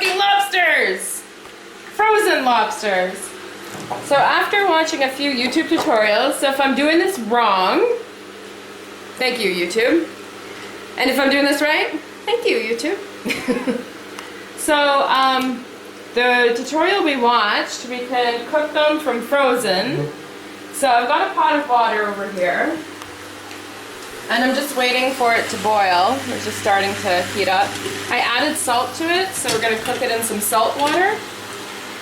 cooking lobsters! Frozen lobsters. So after watching a few YouTube tutorials, so if I'm doing this wrong, thank you, YouTube. And if I'm doing this right, thank you, YouTube. So, the tutorial we watched, we can cook them from frozen. So I've got a pot of water over here. And I'm just waiting for it to boil. It's just starting to heat up. I added salt to it, so we're gonna cook it in some salt water.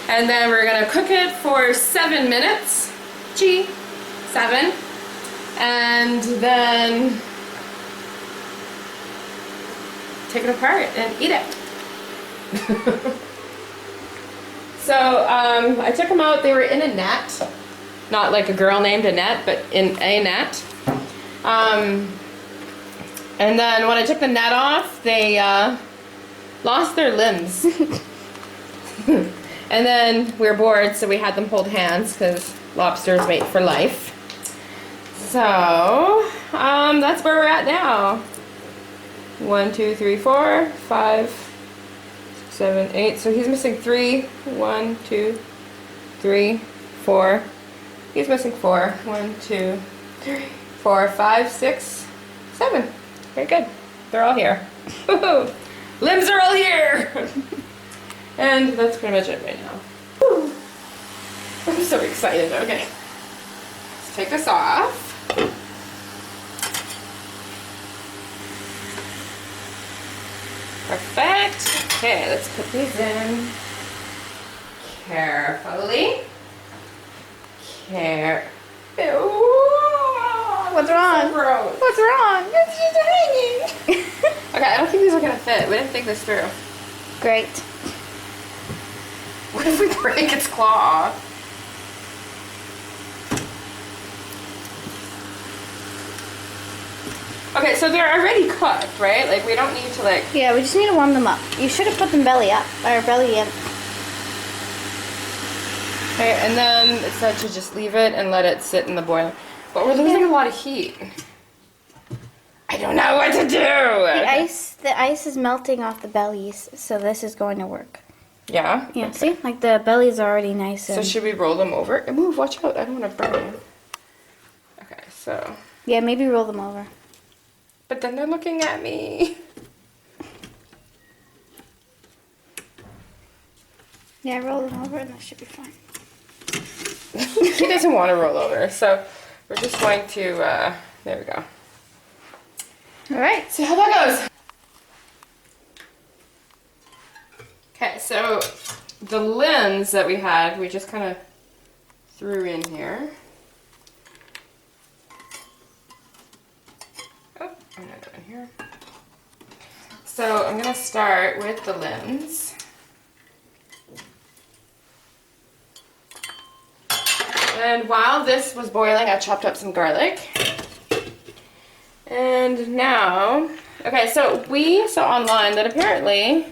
And then we're gonna cook it for 7 minutes. 7. And then take it apart and eat it. So I took them out. They were in a net. Not like a girl named Annette, but in a net. And then when I took the net off, they lost their limbs. And then we were bored, so we had them hold hands because lobsters mate for life. So that's where we're at now. 1, 2, 3, 4, 5, 6, 7, 8. So he's missing 3. 1, 2, 3, 4. He's missing 4. 1, 2, 3, 4, 5, 6, 7. Very good. They're all here. Limbs are all here! And that's pretty much it right now. Whew. I'm so excited. Okay. Let's take this off. Perfect. Okay, let's put these in carefully. What's wrong? So What's wrong? It's just hanging. okay, I don't think these are gonna fit. We didn't think this through. Great. What if we break its claw? Okay, so they're already cooked, right? Like we don't need to like. Yeah, we just need to warm them up. You should have put them belly up, or belly in. Okay, and then it said to just leave it and let it sit in the boiler. But we're losing a lot of heat. I don't know what to do. The ice is melting off the bellies, so this is going to work. Yeah? Yeah, see? Like the belly's already nice. So should we roll them over? Move, watch out. I don't want to burn. Okay, so. Yeah, maybe roll them over. But then they're looking at me. Yeah, roll them over and that should be fine. He doesn't want to roll over, so we're just going to, there we go. All right. See how that goes. Okay, so the limbs that we had, we just kind of threw in here. Oh, I'm not doing here. So I'm going to start with the limbs. And while this was boiling, I chopped up some garlic. And now, okay, so we saw online that apparently,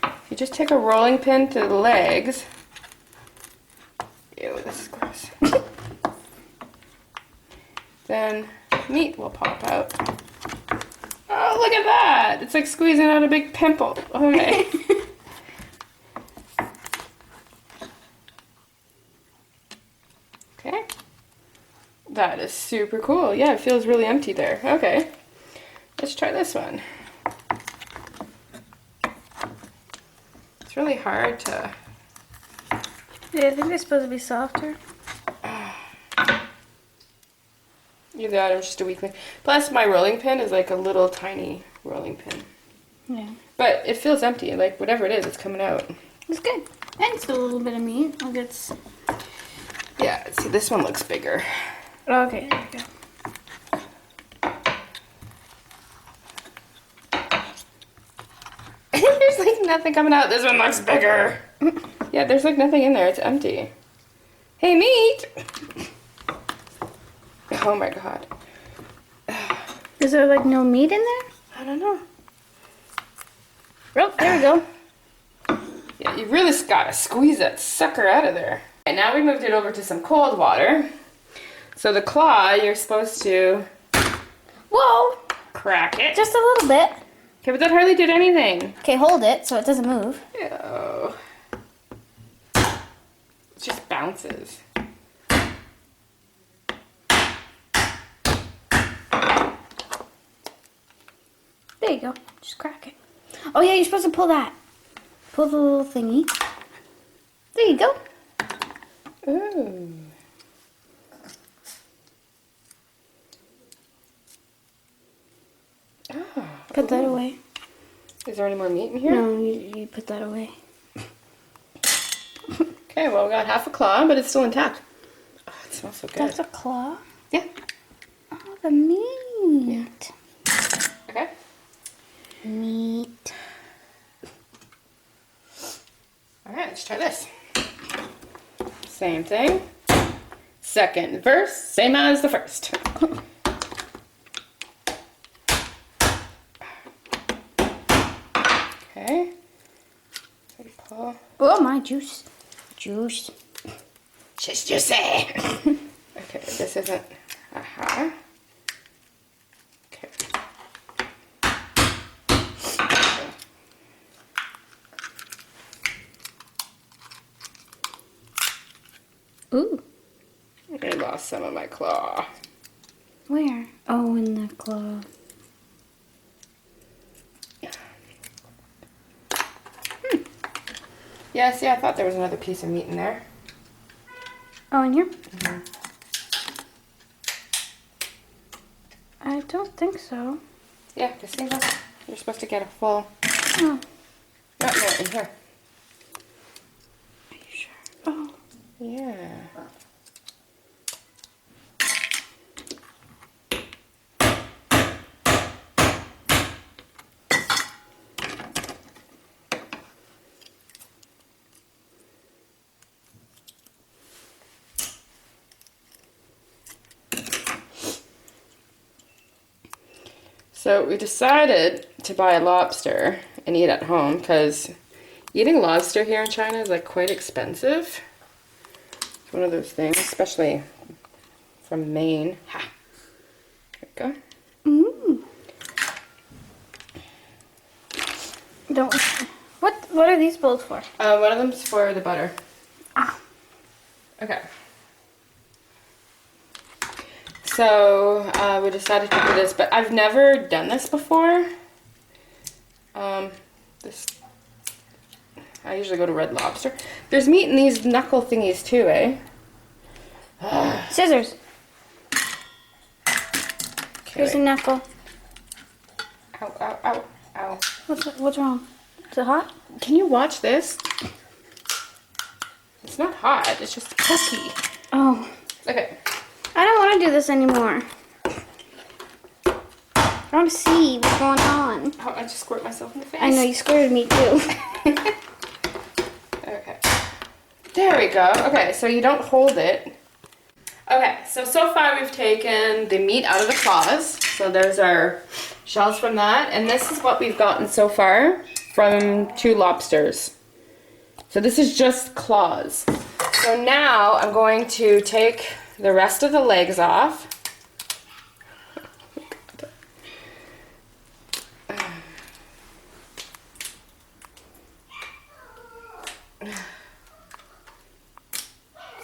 if you just take a rolling pin to the legs, ew, this is gross, then meat will pop out. Oh, look at that! It's like squeezing out a big pimple. Okay. Okay. That is super cool. Yeah, it feels really empty there. Okay. Let's try this one. It's really hard to... Yeah, I think they're supposed to be softer. Either that or just a weak link. Plus, my rolling pin is like a little tiny rolling pin. Yeah. But it feels empty. Like, whatever it is, it's coming out. It's good. And it's a little bit of meat. Like it's... Yeah, see, this one looks bigger. Okay, there we go. There's like nothing coming out. This one looks bigger. Yeah, there's like nothing in there. It's empty. Hey, meat! Oh my god. Is there like no meat in there? I don't know. Oh, there we go. Yeah, you really gotta squeeze that sucker out of there. And now we moved it over to some cold water. So the claw, you're supposed to Whoa! crack it. Just a little bit. Okay, but that hardly did anything. Okay, hold it so it doesn't move. Ew. It just bounces. There you go. Just crack it. Oh yeah, you're supposed to pull that. Pull the little thingy. There you go. Ooh. Oh, Put that away. is there any more meat in here? No, you put that away. Okay, well, we got half a claw, but it's still intact. Oh, it smells so good. That's a claw? Yeah. Oh, the meat. Okay. Meat. All right, let's try this. Same thing. Second verse, same as the first. Okay. Pull. Oh, my juice. Juice. Just juicy. Okay, this isn't. Okay. Ooh. I lost some of my claw. Where? Oh, in the claw. Yeah, see, I thought there was another piece of meat in there. Oh, in here? I don't think so. Yeah, because see, look, you're supposed to get a full. Oh. No, in here. Are you sure? Oh. Yeah. So we decided to buy a lobster and eat at home because eating lobster here in China is like quite expensive. It's one of those things, especially from Maine. Ha. There we go. Don't. What are these bowls for? One of them's for the butter. Ah. Okay. So we decided to do this, but I've never done this before. I usually go to Red Lobster. There's meat in these knuckle thingies too, eh? Scissors. Okay, Here's a wait. knuckle. Ow, ow, ow, ow. What's wrong? Is it hot? Can you watch this? It's not hot, it's just pokey. Oh. Okay. I don't want to do this anymore. I want to see what's going on. Oh, I just squirt myself in the face. I know, you scared me too. Okay. There we go. Okay, so you don't hold it. Okay, so far we've taken the meat out of the claws. So there's our shells from that. And this is what we've gotten so far from 2 lobsters. So this is just claws. So now I'm going to take the rest of the legs off.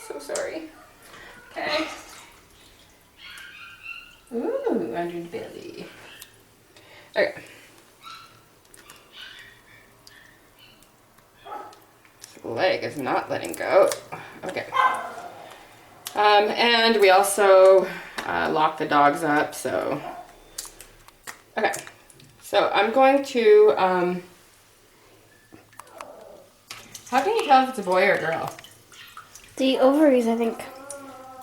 So sorry. Okay. Ooh, under the belly. Okay. The leg is not letting go. Okay. And we also lock the dogs up, so. Okay. So I'm going to, how can you tell if it's a boy or a girl? The ovaries, I think.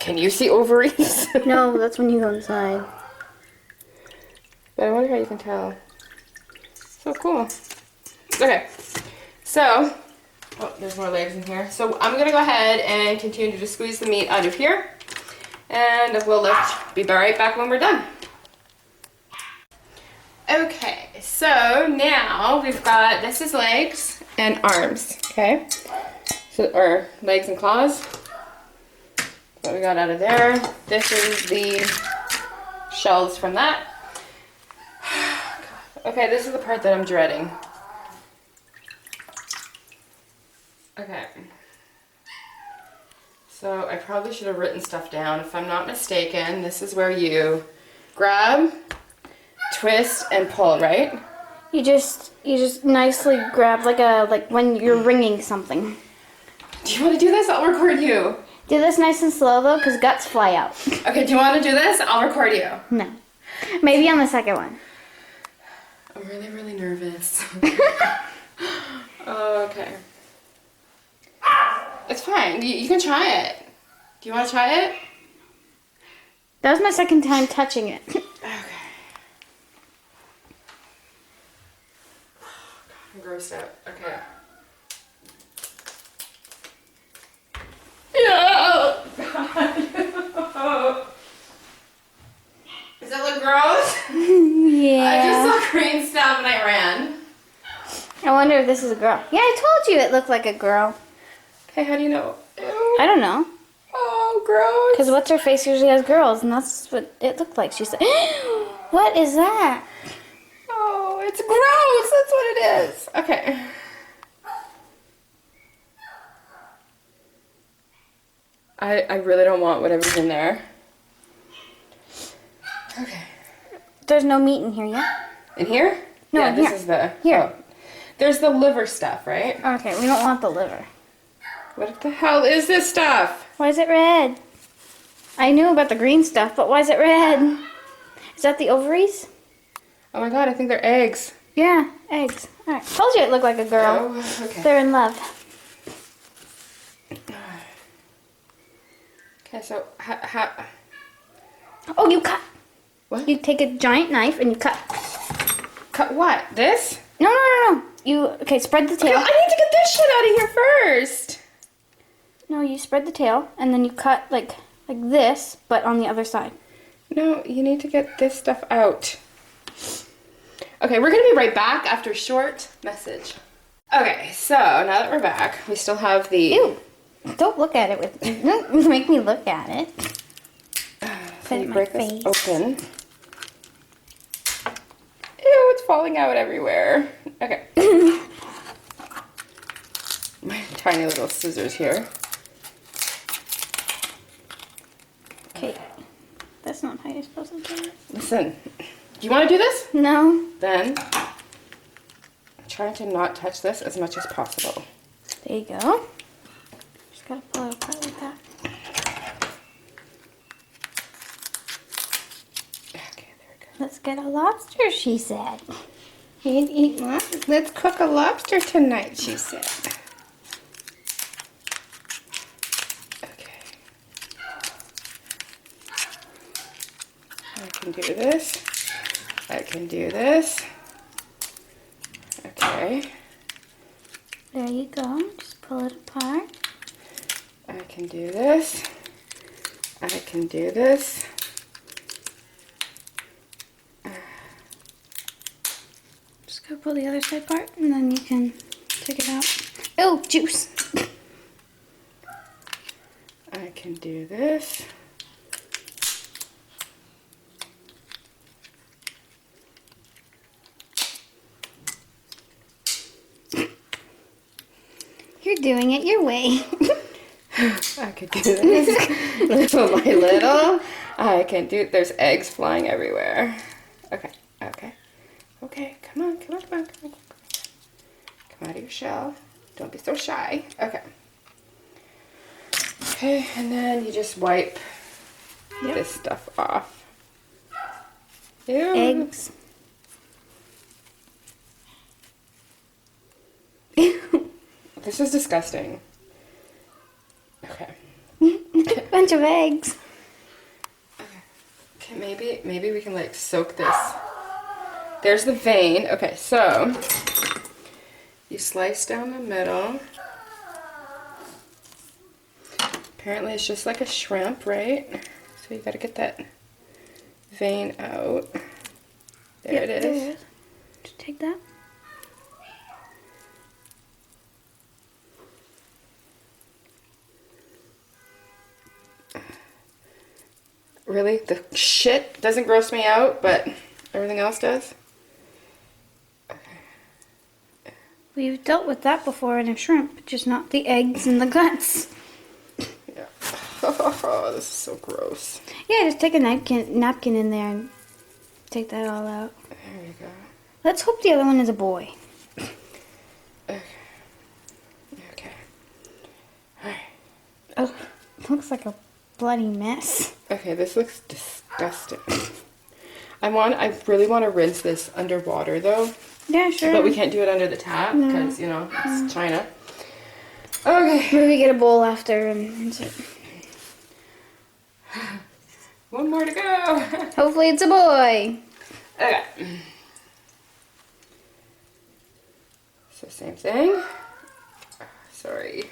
Can you see ovaries? No, that's when you go inside. But I wonder how you can tell. So cool. Okay. So, oh, there's more legs in here. So I'm going to go ahead and continue to squeeze the meat out of here. And we'll be right back when we're done. Okay, so now we've got, this is legs and arms, okay? So, or legs and claws. What we got out of there. This is the shells from that. God, Okay, this is the part that I'm dreading. Okay. So I probably should have written stuff down. If I'm not mistaken, this is where you grab, twist, and pull, right? You just nicely grab like when you're ringing something. Do you want to do this? I'll record you. Do this nice and slow though, because guts fly out. Okay, do you want to do this? I'll record you. No. Maybe on the second one. I'm really, really nervous. Okay. It's fine. You can try it. Do you want to try it? That was my second time touching it. Okay. I'm grossed out. Okay. Yeah. Does that look gross? Yeah. I just saw green stuff and I ran. I wonder if this is a girl. Yeah, I told you it looked like a girl. Okay, how do you know? Ew. I don't know. Oh, gross. Because what's her face usually has girls, and that's what it looked like. She said, "What is that?" Oh, it's gross. That's what it is. Okay. I really don't want whatever's in there. Okay. There's no meat in here yet. In here? No, yeah, in this here. is the... Here. Oh. There's the liver stuff, right? Okay, we don't want the liver. What the hell is this stuff? Why is it red? I knew about the green stuff, but why is it red? Is that the ovaries? Oh my god, I think they're eggs. Yeah, eggs. All right, told you it looked like a girl. Oh, okay. They're in love. Okay, so Oh, you cut. What? You take a giant knife and you cut. Cut what? This? No. You spread the tail. I need to get this shit out of here first. No, you spread the tail and then you cut like this, but on the other side. No, you need to get this stuff out. Okay, we're gonna be right back after a short message. Okay, so now that we're back, we still have the... Ew! Don't look at it with. Don't make me look at it. So you my break face. this open. Ew, it's falling out everywhere. Okay. My tiny little scissors here. Okay. That's not how you're supposed to do it. Listen, do you want to do this? No. Then, I'm trying to not touch this as much as possible. There you go. Just gotta pull it apart like that. Okay, there we go. Let's get a lobster, she said. Eat lobster. Let's cook a lobster tonight, she said. Okay. I can do this. I can do this. Okay. There you go. Just pull it apart. I can do this. I can do this. Just go pull the other side apart, and then you can take it out. Oh, juice! I can do this. You're doing it your way. I could do this. Little by little. I can do. There's eggs flying everywhere. Okay. Okay. Okay. Come on. Come on. Come on. Come on. Come out of your shell. Don't be so shy. Okay. Okay. And then you just wipe this stuff off. Ew. Eggs. This is disgusting. Okay. Bunch of eggs. Okay, maybe we can like soak this. There's the vein. Okay, so you slice down the middle. Apparently it's just like a shrimp, right? So you gotta get that vein out. There it is. There it is. Just take that. Really? The shit doesn't gross me out, but everything else does? We've dealt with that before in a shrimp, just not the eggs and the guts. Yeah. Oh, this is so gross. Yeah, just take a napkin in there and take that all out. There you go. Let's hope the other one is a boy. Okay. Okay. Alright. Oh, looks like a bloody mess. Okay, this looks disgusting. I really want to rinse this underwater though. Yeah, sure. But we can't do it under the tap because, you know, it's China. Okay. Maybe get a bowl after and rinse it. One more to go. Hopefully it's a boy. Okay. So same thing. Sorry.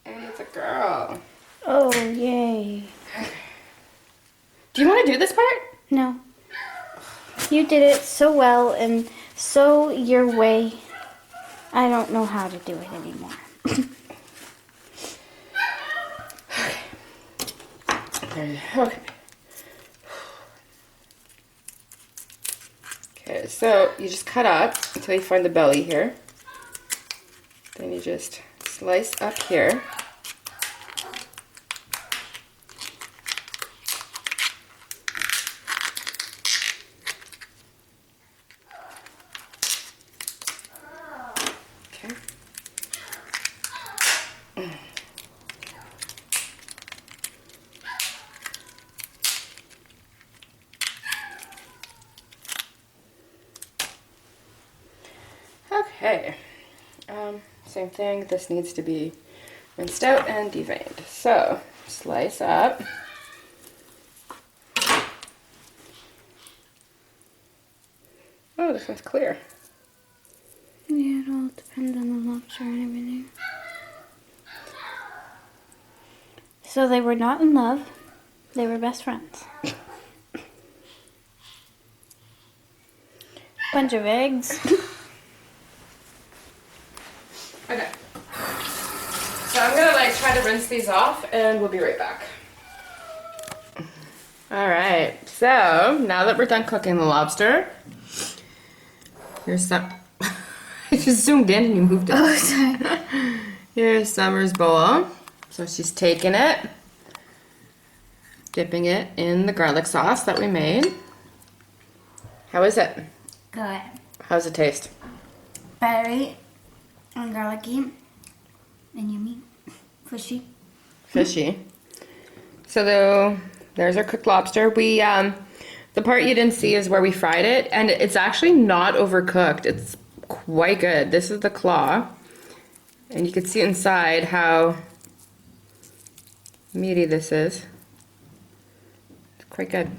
And it's a girl. Oh, yay. Do you want to do this part? No. You did it so well and so your way. I don't know how to do it anymore. Okay. Okay, so you just cut up until you find the belly here. Then you just slice up here. Okay. Okay, same thing. This needs to be rinsed out and deveined. So, slice up. Oh, this one's clear. Yeah, it all depends on the lobster and everything. So they were not in love. They were best friends. Bunch of eggs. Okay. So I'm gonna try to rinse these off and we'll be right back. Alright, so now that we're done cooking the lobster, here's some. I just zoomed in and you moved it. Oh, sorry. Here's Summer's bowl. So she's taking it, dipping it in the garlic sauce that we made. How is it? Good. How's it taste? Buttery and garlicky and yummy. Fishy. Fishy. So there's our cooked lobster. We the part you didn't see is where we fried it, and it's actually not overcooked. It's quite good. This is the claw, and you can see inside how meaty this is. It's quite good.